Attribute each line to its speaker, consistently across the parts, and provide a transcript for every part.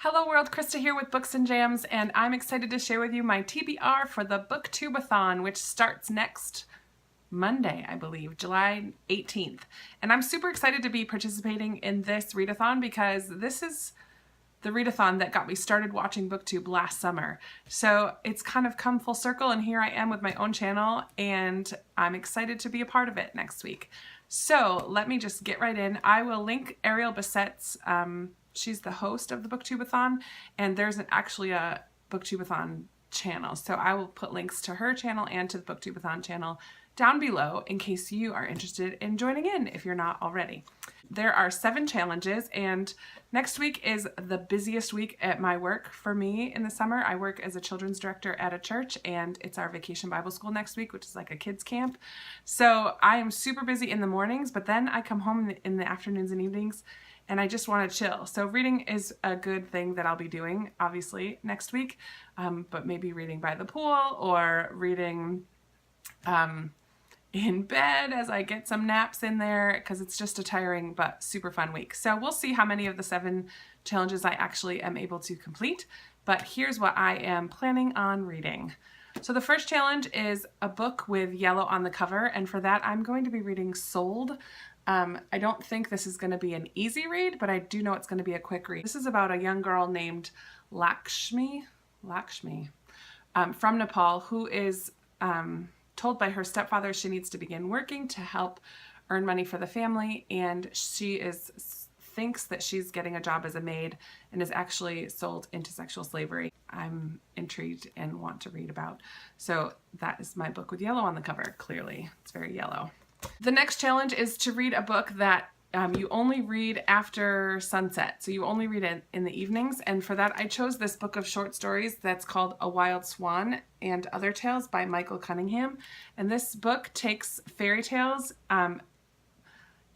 Speaker 1: Hello world, Krista here with Books and Jams, and I'm excited to share with you my TBR for the Booktube-A-Thon, which starts next Monday, I believe, July 18th. And I'm super excited to be participating in this readathon because this is the readathon that got me started watching BookTube last summer. So it's kind of come full circle, and here I am with my own channel, and I'm excited to be a part of it next week. So let me just get right in. I will link Ariel Bassett's she's the host of the Booktube-A-Thon, and there's actually a Booktube-A-Thon channel. So I will put links to her channel and to the Booktube-A-Thon channel down below in case you are interested in joining in if you're not already. There are 7 challenges, and next week is the busiest week at my work for me in the summer. I work as a children's director at a church, and it's our vacation Bible school next week, which is like a kids camp. So I am super busy in the mornings, but then I come home in the afternoons and evenings and I just want to chill. So reading is a good thing that I'll be doing, obviously, next week, but maybe reading by the pool or reading in bed as I get some naps in there, because it's just a tiring but super fun week. So we'll see how many of the 7 challenges I actually am able to complete, but here's what I am planning on reading. So the first challenge is a book with yellow on the cover, and for that I'm going to be reading Sold. I don't think this is going to be an easy read, but I do know it's going to be a quick read. This is about a young girl named Lakshmi from Nepal, who is told by her stepfather she needs to begin working to help earn money for the family, and she thinks that she's getting a job as a maid and is actually sold into sexual slavery. I'm intrigued and want to read about. So that is my book with yellow on the cover. Clearly, it's very yellow. The next challenge is to read a book that you only read after sunset. So you only read it in the evenings. And for that, I chose this book of short stories that's called A Wild Swan and Other Tales by Michael Cunningham. And this book takes fairy tales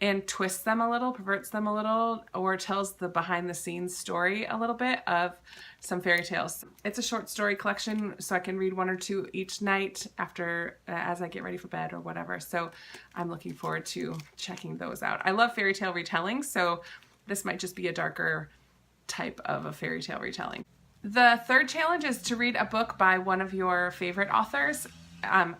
Speaker 1: and twists them a little, perverts them a little, or tells the behind-the-scenes story a little bit of some fairy tales. It's a short story collection, so I can read 1 or 2 each night after as I get ready for bed or whatever. So I'm looking forward to checking those out. I love fairy tale retelling, so this might just be a darker type of a fairy tale retelling. The third challenge is to read a book by one of your favorite authors. I'm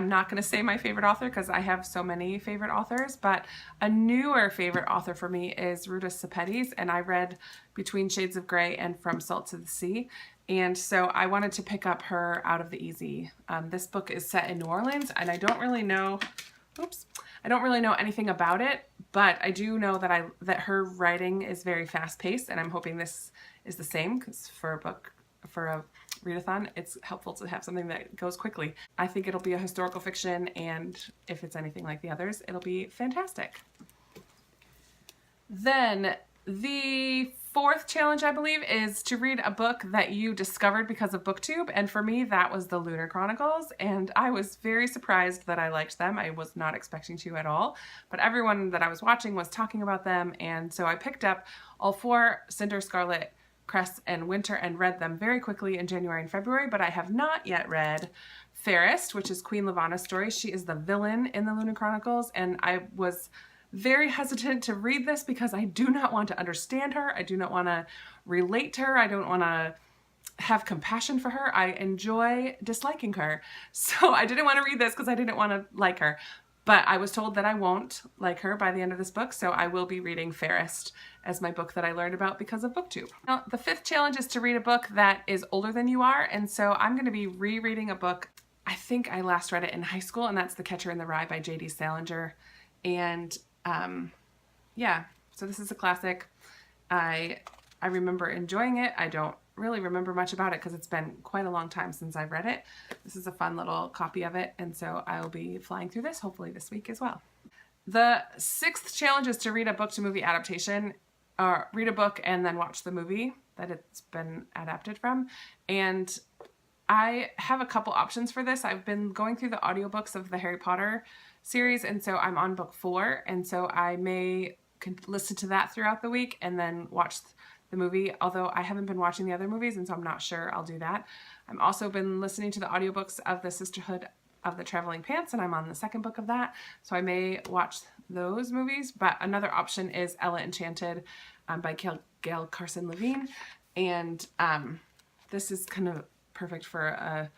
Speaker 1: not going to say my favorite author because I have so many favorite authors, but a newer favorite author for me is Ruta Sepetys, and I read Between Shades of Grey and From Salt to the Sea, and so I wanted to pick up her Out of the Easy. This book is set in New Orleans, and I don't really know anything about it, but I do know that her writing is very fast-paced, and I'm hoping this is the same, because for a readathon, it's helpful to have something that goes quickly. I think it'll be a historical fiction, and if it's anything like the others, it'll be fantastic. Then the fourth challenge, I believe, is to read a book that you discovered because of BookTube, and for me that was the Lunar Chronicles, and I was very surprised that I liked them. I was not expecting to at all, but everyone that I was watching was talking about them, and so I picked up all 4 Cinder, Scarlet, Cress, and Winter and read them very quickly in January and February, but I have not yet read Fairest, which is Queen Lavanna's story. She is the villain in the Lunar Chronicles, and I was very hesitant to read this because I do not want to understand her. I do not want to relate to her. I don't want to have compassion for her. I enjoy disliking her. So I didn't want to read this because I didn't want to like her. But I was told that I won't like her by the end of this book, so I will be reading Fairest as my book that I learned about because of BookTube. Now, the 5th challenge is to read a book that is older than you are, and so I'm going to be rereading a book. I think I last read it in high school, and that's The Catcher in the Rye by J.D. Salinger. And yeah, so this is a classic. I remember enjoying it. I don't really remember much about it because it's been quite a long time since I've read it. This is a fun little copy of it, and so I'll be flying through this hopefully this week as well. The 6th challenge is to read a book to movie adaptation, or read a book and then watch the movie that it's been adapted from. And I have a couple options for this. I've been going through the audiobooks of the Harry Potter series, and so I'm on book 4, and so I may listen to that throughout the week and then watch the movie, although I haven't been watching the other movies, and so I'm not sure I'll do that. I've also been listening to the audiobooks of The Sisterhood of the Traveling Pants, and I'm on the 2nd book of that, so I may watch those movies. But another option is Ella Enchanted by Gail Carson Levine, And this is kind of perfect for a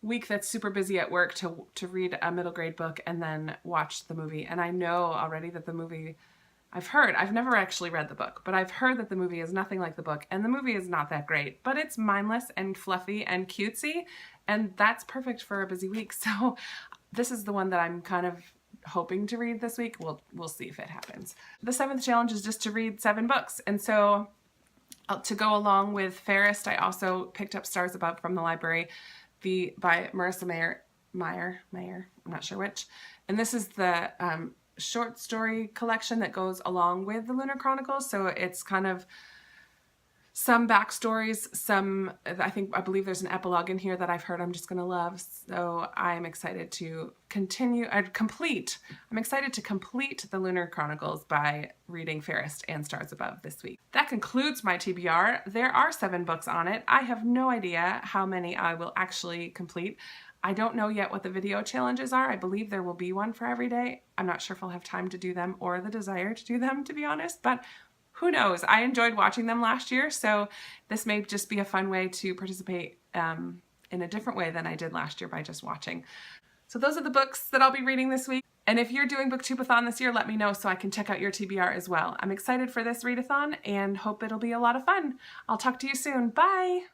Speaker 1: week that's super busy at work to read a middle grade book and then watch the movie. And I know already that the movie, I've never actually read the book, but I've heard that the movie is nothing like the book, and the movie is not that great, but it's mindless and fluffy and cutesy, and that's perfect for a busy week. So this is the one that I'm kind of hoping to read this week. We'll see if it happens. The 7th challenge is just to read 7 books, and so to go along with Fairest, I also picked up Stars Above from the library, by Marissa Meyer, I'm not sure which. And this is the short story collection that goes along with the Lunar Chronicles. So it's kind of some backstories, I believe there's an epilogue in here that I've heard I'm just gonna love. So I'm excited to complete the Lunar Chronicles by reading Fairest and Stars Above this week. That concludes my TBR. There are 7 books on it. I have no idea how many I will actually complete. I don't know yet what the video challenges are. I believe there will be one for every day. I'm not sure if I'll have time to do them or the desire to do them, to be honest, but who knows? I enjoyed watching them last year, so this may just be a fun way to participate in a different way than I did last year by just watching. So those are the books that I'll be reading this week. And if you're doing Booktube-A-Thon this year, let me know so I can check out your TBR as well. I'm excited for this readathon and hope it'll be a lot of fun. I'll talk to you soon. Bye!